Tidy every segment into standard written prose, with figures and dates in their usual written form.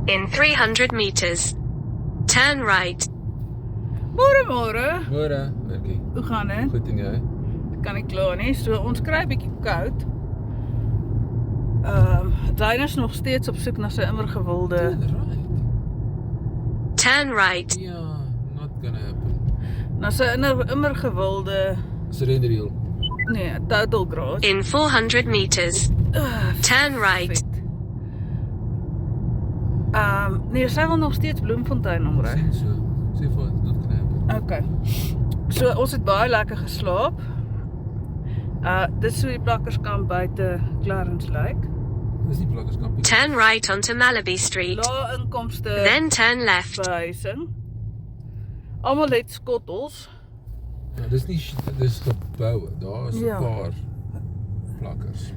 In 300 meters. Turn right. Môre. Môre, Nikkie. Hoe gaan dit? Goed en jy? Kan nie kla nie. So ons kry 'n bietjie koud. Dyn is nog steeds op soek na sy immer gewilde. Right. Turn right. Ja, not gonna happen. Na sy immer gewilde. Surrender heel. Nee, total grass. In 400 meters. Turn right. Vet. Nee, sy wil nog steeds Bloemfontein omry. Sien so. Sê vir wat not gonna happen. Okay. So ons het baie lekker geslaap. Dit is so die plakkerskamp buite Clarence Lake. Dis die plakkerskampie. Turn right onto Malaby Street. Lae inkomste Then turn left. behuising. Almal het skottels. Ja, dis nie dis geboue. Daar is 'n Ja. paar plakkers.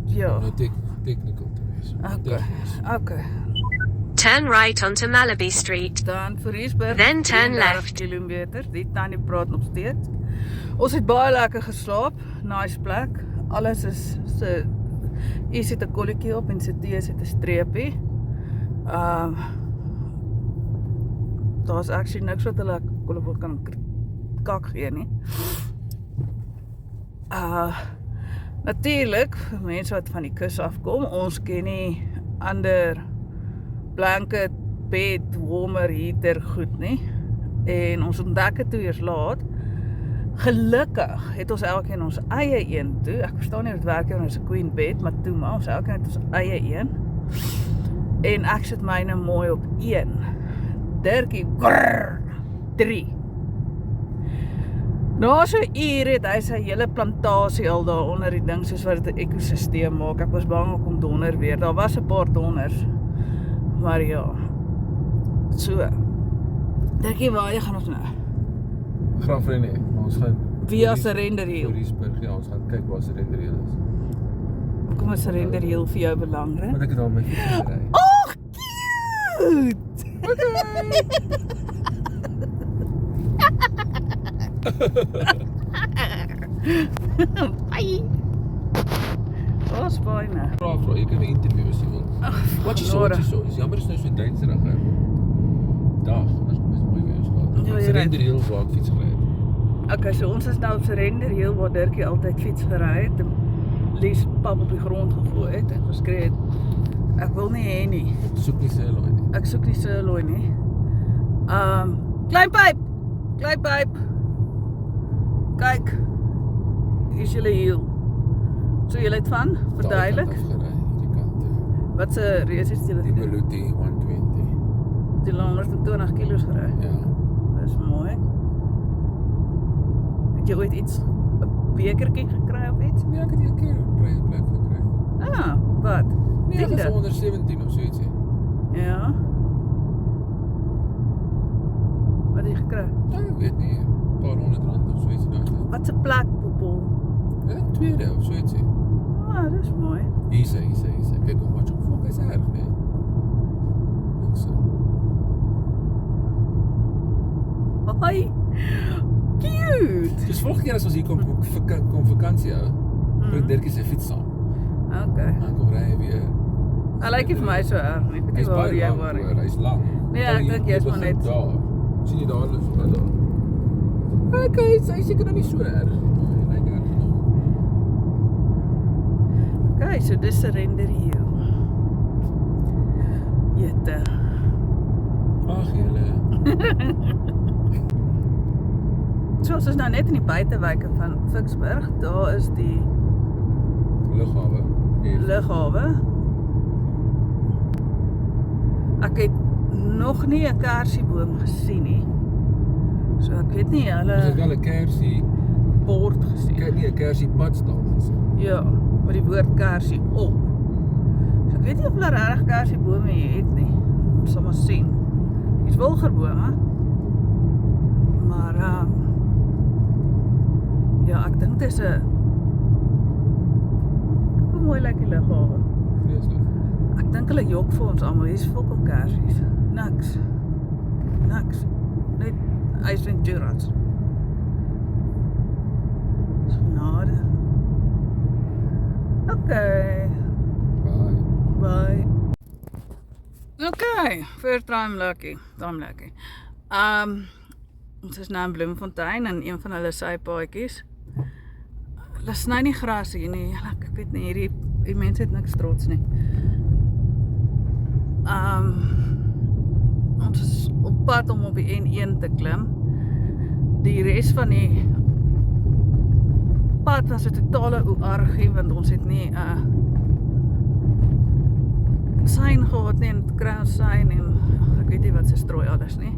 Ja. Nou technical te wees. Tegnies. Okay. Turn right onto Malaby Street. Dan Verriesburg. Then turn 33 left. kilometer. Die tannie praat nog steeds. Ons het baie lekker geslaap. Nice plek. Alles is so hier sit 'n kolletjie op en sy tee sit 'n streepie. Daar's actually niks wat hulle kolle kan kak gee nie. Natuurlik vir mense wat van die kus afkom, ons ken nie ander blanket, bed, warmer, heater goed nie. En ons ontdek dit toe eers laat. Gelukkig het ons elkeen ons eie een toe. Ek verstaan nie of dit werk nie, ons 'n queen bed, maar toe maar ons elkeen het ons eie een. En ek sit myne mooi op 1. Dirkie, grrr, 3. Na so 'n uur het hy sy hele plantasie al daar onder die ding soos wat dit 'n ekosisteem maak. Ek was bang om donder weer. Daar was 'n paar donders. Maar ja. So. Dirkie, waar jy gaan ons nou? Graaf René, ons gaan Via Surrender Hill. Verriesburg, ja, ons gaan kyk waar Surrender heel is. Kom ons Surrender Hill vir jou belangrik. Want ek het al my fiets gery. Ag, cute! Bye. Ons byna. Vra, jy kan 'n interview as jy wil. Wat jy so, is jammer is nou so duinserig hè. Dag, as mens mooi weer gehad. Ja, jy Surrender heel waar ek fiets gery het. Okay, so ons is nou op Surrender Hill waar Dirkie altyd fiets gery het. Lies pap op die grond gegooi het en geskree het. Ek wil nie hê nie. Soek nie sirloin nie. Ek soek nie sirloin nie. Klein pyp. Kyk. Hier is julle hiel. So julle het van verduidelik. Daai kant af gery, hierdie kant toe. Wat se reis is julle Die gedoen? Beluti 120. Die 120 kilos gery. Ja. Dis mooi. Het jy ooit iets 'n bekertjie gekry of iets? Nee, ek het 'n keer 'n pryse plek gekry. Wat? Nee, ek was Tiende? onder 17 of so ietsie. Ja. Wat het jy gekry? Ja, ek weet nie, 'n paar R100 of so ietsie daai tyd. Wat se plek, poepel? Ja, tweede of so ietsie. Dis mooi. Hierse. Kyk hoe wat op fok is erg, nee. Niks so. Hoi. Cute. Dus volgende keer as ons hier kom vakansie hou, bring Dirkie sy fiets saam. Okay. Dan kom ry hy weer. Hy lyk nie vir my so erg nie. Ek weet nie Hy's waar baie jy lank waar hoor, nie. hy's lank. Nee, ek dink jy's maar net- daar. Sien jy daar is maar daar. Okay, hy's seker nog nie so erg nie, maar hy lyk erg genoeg. Okay, so dis Surrender Hill. Jette. Ag julle. So ons is nou net in die buitewyke van Vicksburg. Daar is die Lughawe. lughawe. Ek het nog nie 'n kersieboom gesien nie. So ek weet nie Ons het hulle wel 'n kersie, bord gesien. kyk nie 'n kersie padstal gesien. Ja, met die woord kersie op. So ek weet nie of hulle regtig kersiebome hier het nie. Ons sal maar sien. Hier's wilgerbome. Maar ja, ek dink dit is 'n kyk hoe mooi lyk die lughawe. Vreeslik. Ek dink hulle jok vir ons almal. Hier's fokkelkersies. Niks. Net Ace Venturas. Genade. Okay. Bye. Bye. Okay, first time lucky. Ons is nou in Bloemfontein in een van hulle sypaadjies. Hulle sny nie gras hier nie. Ek weet nie, hierdie mense het niks trots nie. Ons is op pad om op die N1 te klim. Die res van die pad was 'n totale oargie, want ons het nie sein gehad nie, en kry ons sein en ek weet nie wat se strooi alles nie.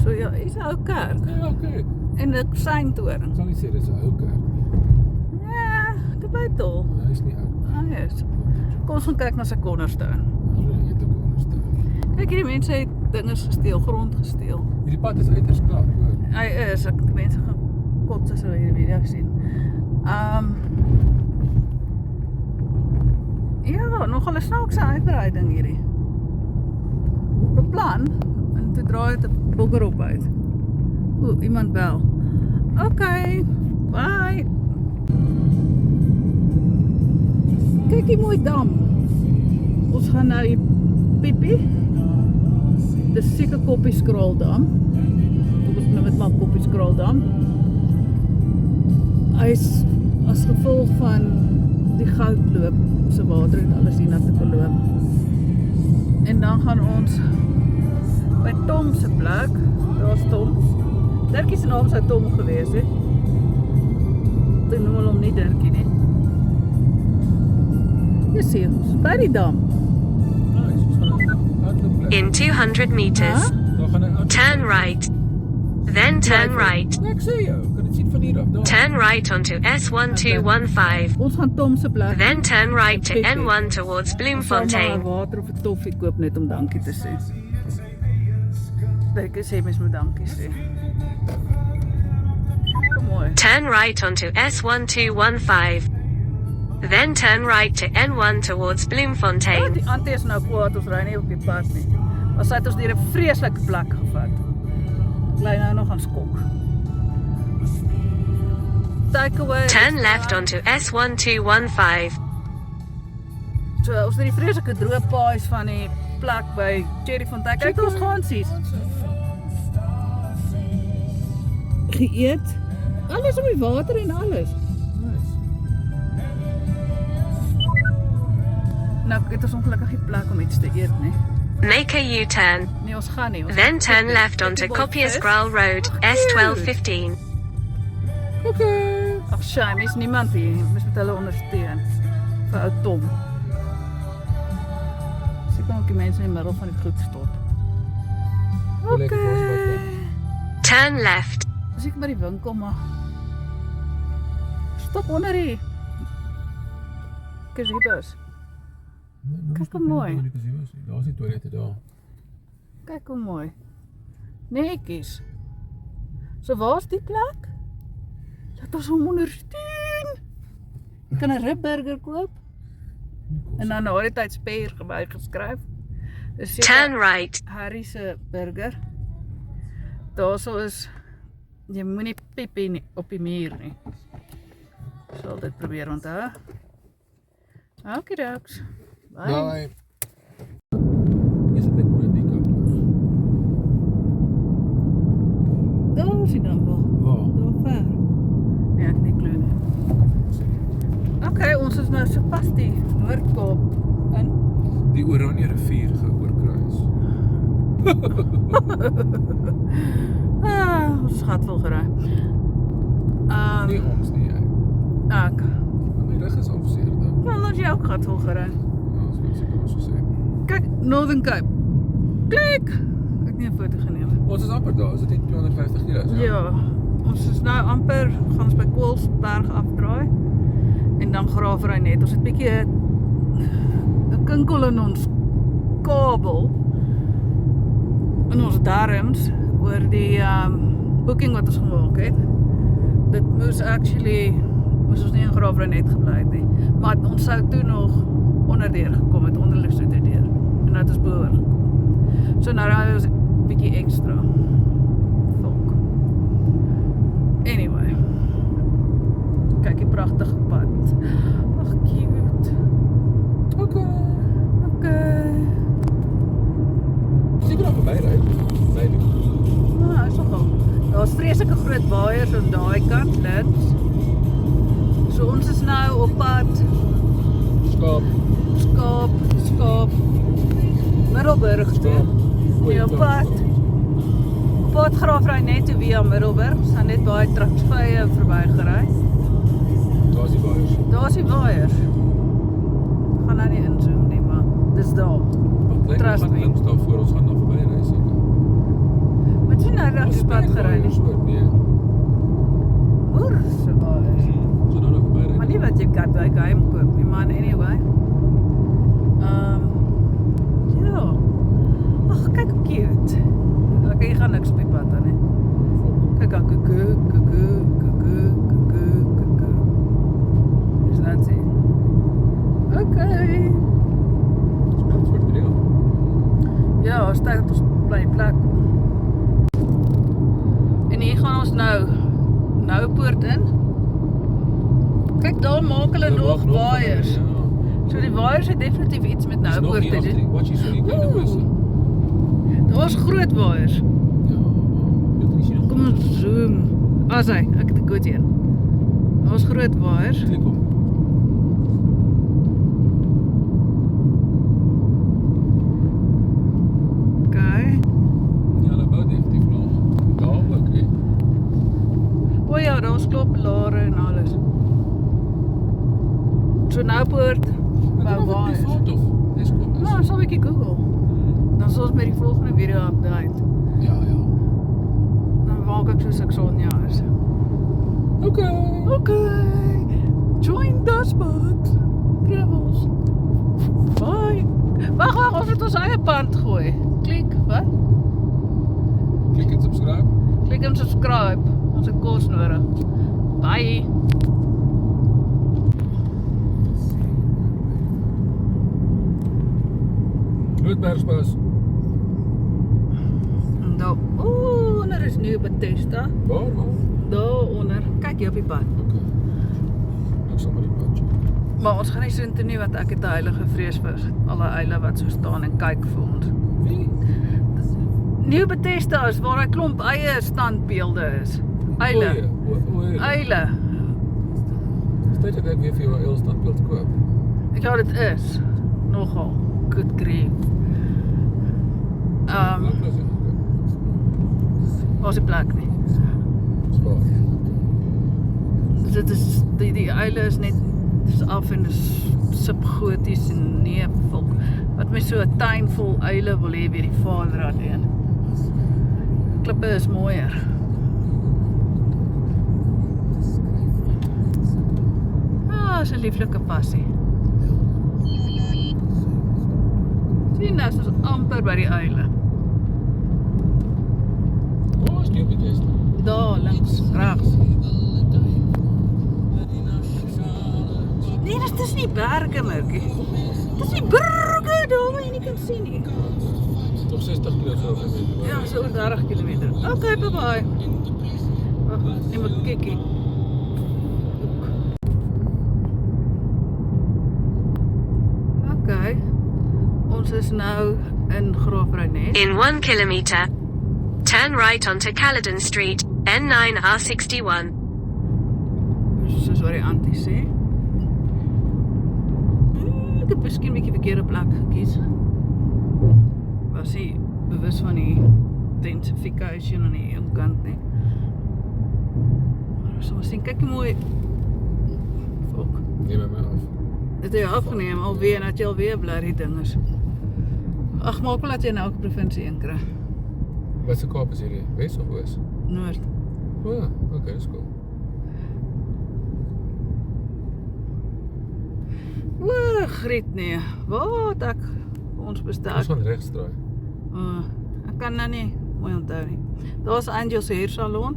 So ja, is 'n ou kerk. Ja, oké. En 'n seintoring. Ek sal nie sê dis 'n ou kerk nie. Ja, dit bytel. Hy is nie ou. Ah, yes. Kom ons gaan kyk na sy cornerstone. Hy het 'n cornerstone. Kyk, hierdie mense het dinge gesteel, grond gesteel. Hierdie pad is uiters klaar, hoor. Hy is, die mense gaan kots as hulle hierdie video sien. Ja, nogal 'n snaakse uitbreiding hierdie. Beplan, en toe draai het 'n bogger op uit. Oeh, iemand bel. Okay, bye. Kyk die mooi dam. Ons gaan nou hier Pipi. Dis seker Koppieskraaldam. Ons noem dit maar Koppieskraaldam. Hy is as gevolg van die goudloop se water het alles hier na te verloop. En dan gaan ons by Tom se plek. Daar's Tom. Dirkie se naam sou Tom gewees het. Toe noem hulle hom nie Dirkie nie. Jy sien, ons by die dam. Nice, ons gaan 'n hardloopplek. In 200 meters, Daar gaan 'n hardloopplek. turn right. Then turn right. Ja, ek sê jou, kan dit sien van hier af, daar. Turn right onto S1215. Ons gaan Tom se plek. Then turn right to Pipi. N1 towards Ons sal Bloemfontein. maar water of 'n toffie koop net om dankie te sê. Dirkie sê mens moet dankie sê. Kom mooi. Turn right onto S1215. Then turn right to N1 towards Ja, Bloemfontein. die auntie is nou kwaad, ons ry nie op die pad nie. Maar sy het ons deur 'n vreeslike plek gevat. Ek lei nou nog aan skok. Takeaway. Turn left onto S1215. So, ons het die vreeslike droë paais van die plek by Cherryfontein. Kyk hoe ons gansies. Geëet. Alles op die water en alles. Nice. Nou, het ons ongelukkig nie plek om iets te eet nie. Make a U-turn. Nee, ons gaan nie. Ons Then gaan turn kyk, left onto die Koppieskraal Road, S1215. Okay. Ag, shame, is niemand hier. Mens moet hulle ondersteun. Vir ou Tom. Sy kan ook die mense in die middel van die goed stop. Lekker Okay. Turn left. As ek by die winkel maar stop onder die gazebos. Kyk hoe mooi. Daar is die toilette daar. Kyk hoe mooi. Netjies. So waar's die plek? Laat ons hom ondersteun. Jy kan 'n ribburger koop en dan na die tyd Speer geskryf. Dis Turn right. Harry se burger. Daarso is jy moenie Pipi nie op die muur nie. Sal dit probeer onthou. Okay, doks. Bye. Daai. Is dit net mooi die kant? Daar is die dan wel. Waar? Daar ver. Nee, ek nie glo nie. Okay, ons is nou so pas die Noord-Kaap in. Die Oranje rivier geoorkruis. Ons gaat wel gery. Nie ons nie, jy. Ek. My rug is afseer dan. Ja, ons jy ook gaat wel gery. Ja, ons kan seker so sê. Kyk, Northern Cape. Klik! Ek het nie 'n foto geneem. Ons is amper daar, is dit nie 250 km? Ja, ons is nou amper, gaan ons by Koolsberg afdraai. En dan Graafry net. Ons het bietjie 'n kinkel in ons kabel. In ons darms oor die booking wat ons gemaak het. Dit moes ons nie in Graafry net gebly het nie. Maar ons sou toe nog onderdeur gekom het, onder Lesotho deur. En nou het ons boor gekom. So nou ry ons bietjie ekstra. Volk. Anyway. Kyk die pragtige pad. Ag, cute. Okay. Okay. sulke groot waaiers aan daai kant links. So ons is nou op pad Skaap Middelburg toe. Nee, op pad Graafrein net toe via Middelburg. Ons gaan net baie Transvye verbygery. Daar is die waaiers. Ek gaan nou nie inzoom nie, maar dis daar. Trust me. Links daarvoor, ons gaan daar verby ry seker. Wat sien nou dat die pad gery nie? Nee. Moerse waaiers. Ons gaan nou nog verby ry. Maar nie wat jy Katwijk heim koop nie, man, anyway. Ja. Ag, kyk hoe cute. Ek jy gaan niks op die pad aan nie. Kyk al kuku. Is dat sê? Okay. Sport vir 3 jaar. Ja, ons tyd dat ons bly plek. En hier gaan ons nou poort in. Kyk, daar maak hulle nog waaiers. So die waaiers het definitief iets met Noupoort te doen. Wat jy so hier kleine busse. Daar's groot waaiers. Ja, dit is hier. Kom ons zoom. Asai, ek het 'n goed een. Daar's groot waaiers. Klik op. Okay. Ja, hulle bou definitief nog. Daar ook, hè. O ja, daar's kloppelare en alles. So Noupoort bou waaiers. Nou, sal ek Google. Dan sal ons met die volgende video update. Ja. Dan maak ek soos ek Sonja is. Okay. Join Dashboard. Travels. Bye. Wag, ons het ons eie pand gooi. Klik, wat? Klik en subscribe. Klik en subscribe. Ons het kos nodig. Bye. Grootbergspas. En daar, onder is Nieuw Bethesda. Waar? Daar onder. Kyk hier op die pad. Okay. Ek sal maar die pad check. Maar ons gaan nie so intoe nie, want ek het 'n heilige vrees vir alle eile wat so staan en kyk vir ons. Wie? Nieuw Bethesda is waar hy klomp eie standbeelde is. Eile. Eile. Steeds dat ek weer vir jou 'n eilstandbeeld koop. Ja, dit is. Nogal. Good grief. Was die plek nie. Dit is, die eile is net af en is subgoties en neervolk. Wat my so 'n tuin vol eile wil hê weer die Vaderrad een. Klippe is mooier. Is 'n lieflike passie. Sien nou, ons amper by die eile. Waar is Nieuw Bethesda? Daar, links, regs. Nee, dis nie berge, Mirkie. Dis nie berge, daar waar jy nie kan sien nie. Op 60 km. Ja, so 30 km. Okay, bye-bye. Wag, neem 'n kikkie. Okay. Ons is nou in Graafrein net. In 1 kilometer, turn right onto Caledon Street, N9R61. Soos wat die antie sê. Ek het miskien 'n bietjie verkeerde plek gekies. Was nie bewus van die densification aan die een kant nie. Maar ons sien, kyk hoe mooi. Fok. Neem my af. Dit het jy afgeneem, alweer, en dat jy alweer bly die ding is. Ag, maak wel dat jy in elke provinsie een kry. Wat se Kaap is hierdie? Wes of Oos? Noord. O ja, okay, dis cool. O, Griet nee. Wat ek ons bestel. Ons gaan regs draai. Ek kan nou nie mooi onthou nie. Daar's Angels Hair Salon.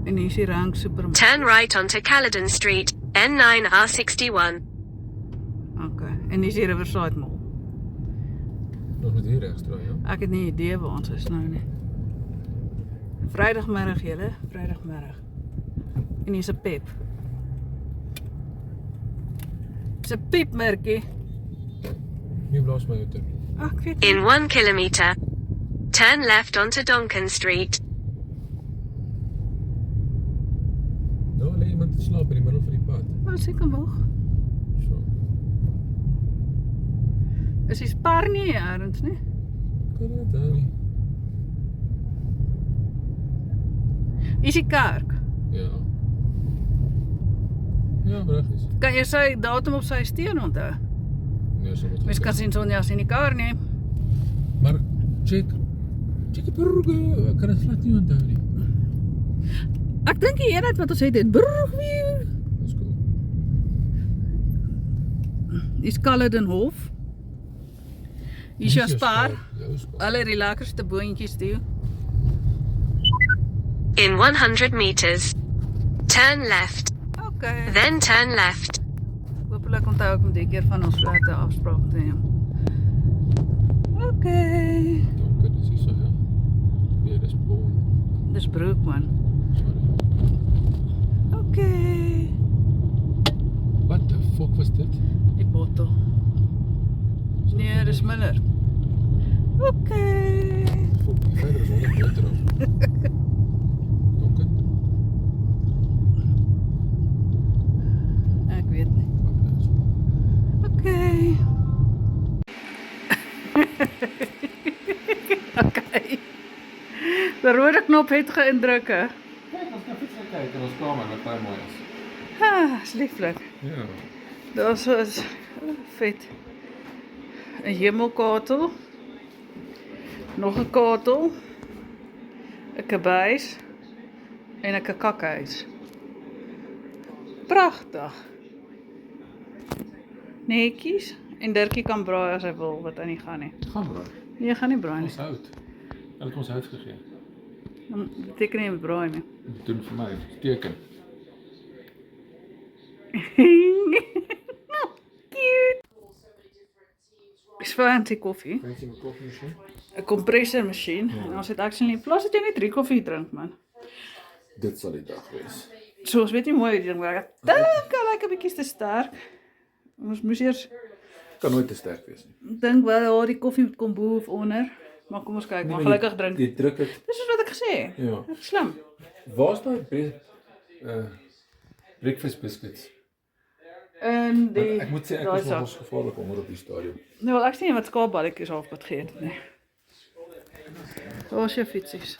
En hier is die Rank Supermarket. Turn right onto Caledon Street, N9R61. Okay. En hier is die Riverside Mall. Ons moet hier regs draai, ja? Ek het nie idee waar ons is nou nie. Vrydagmiddag julle, Vrydagmiddag. En hier's 'n Pep. Dis 'n piepmerkie. Nie blaas my uit. Ag, ek weet In 1 kilometer, turn left onto Donkin Street. te slaap in die middel van die pad. Nou, seker wag. So. Is die Spar nie ergens nie? Kan nie onthou nie. Is die kerk? Ja. Ja, reg is. Kan jy sy datum op sy steen onthou? Nee, so wat. Mens kan sien Sonja is in die kar nie. Maar check die burger, ek kan dit glad nie onthou nie. Ek dink die eenheid wat ons het Burgview. Dis cool. Dis Cullodenhof. Hier is jou Spar. Ja, Spar. Alle die lekkerste boontjies toe. In 100 meters, turn left, Okay. then turn left. Hopelijk onthou ek om die keer van ons laat 'n afspraak te neem. Okay. Dankie, dis hier so ja. Nee, dis Bon. Dis Broekman. Sorry. Okay. What the fuck was dit? Die bottel. Nee, dis Miller. Okay. Fuck, die verder is 100 meter af. Dankie. Ek weet nie. Wat is? Okay. Okay. Die rode knop het geïndruk, hè? Kijk, ons kan fiets gaan kyk in ons kamer wat baie mooi is. Ah, is lieflik. Ja. Daar so is vet. 'n hemelkatel. Nog 'n katel. 'n kabuis en 'n kakakhuis. Pragtig. Netjies en Dirkie kan braai as hy wil, wat hy nie gaan nie. Gaan bro. Nee, hy gaan nie braai nie. Ons hout. Hulle het ons hout gegee. Dan beteken nie hy braai nie. Doen vir my, teken. Cute. Dis fancy koffie. Kan jy my koffie masjien? 'n kompressormasjien. En ons het actually plaas dat jy net 3 koffie drink, man. Dit sal die dag wees. So ons weet nie mooi hoe die ding werk. Dink hy lyk 'n bietjie te sterk. Ons moes eers Kan nooit te sterk wees nie. dink wel ja, die koffie moet kom bo of onder. Maar kom ons kyk, maar gelukkig drink. Jy druk dit. Dis soos wat ek gesê het. Ja. Ek is slim. Waar's daai breakfast biscuits? En die Ek moet sê ek daai was nog sak. ons gevaarlik honger op die stadium. Nee, wel ek sien wat skaapballetjies halfpad geëet het nie. Waar is jou fietsies?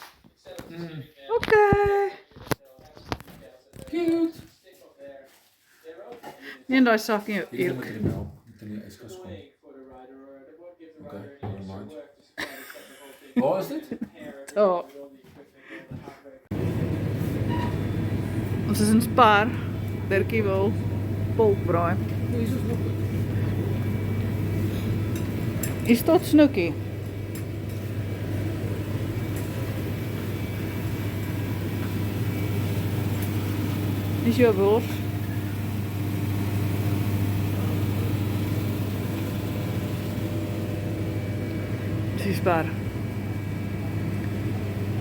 Okay. Cute. Nee, daai sakkie hier. Moet die melk in die yskas kom. Okay, never mind. Waar is dit? Oh. Ons is in Spar. Dirkie wil polkbraai. Hier is ons nog. Is tot snoekie. Is jou bors? Dis Spar.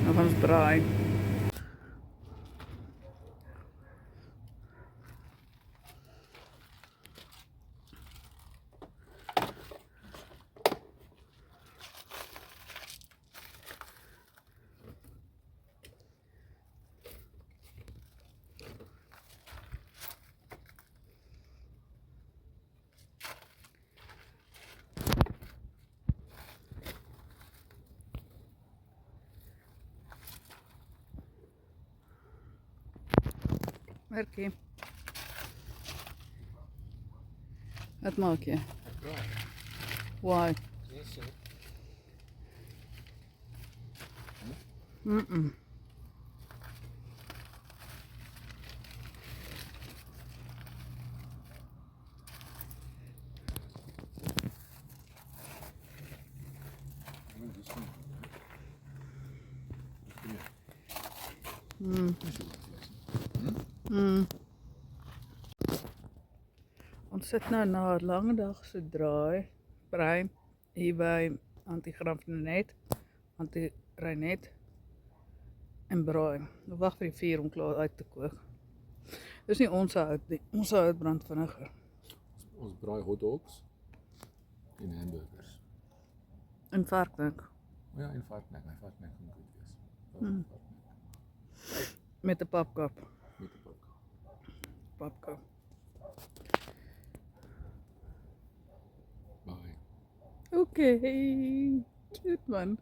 Nou gaan ons braai. Merkie. Wat maak jy? Why? Ons sit nou na 'n lang dag se braai hier by Anti-Grafnet, Anti-Reinet en braai. Nou wag vir die vuur om klaar uit te kook. Dis nie ons hout nie. Ons hout brand vinniger. Ons braai hot dogs en hamburgers. En varknek O ja, en varknek. My varknek gaan goed wees. Varknek. met 'n papkap. Met 'n pak. Papka. Bye. Okay. Goed man.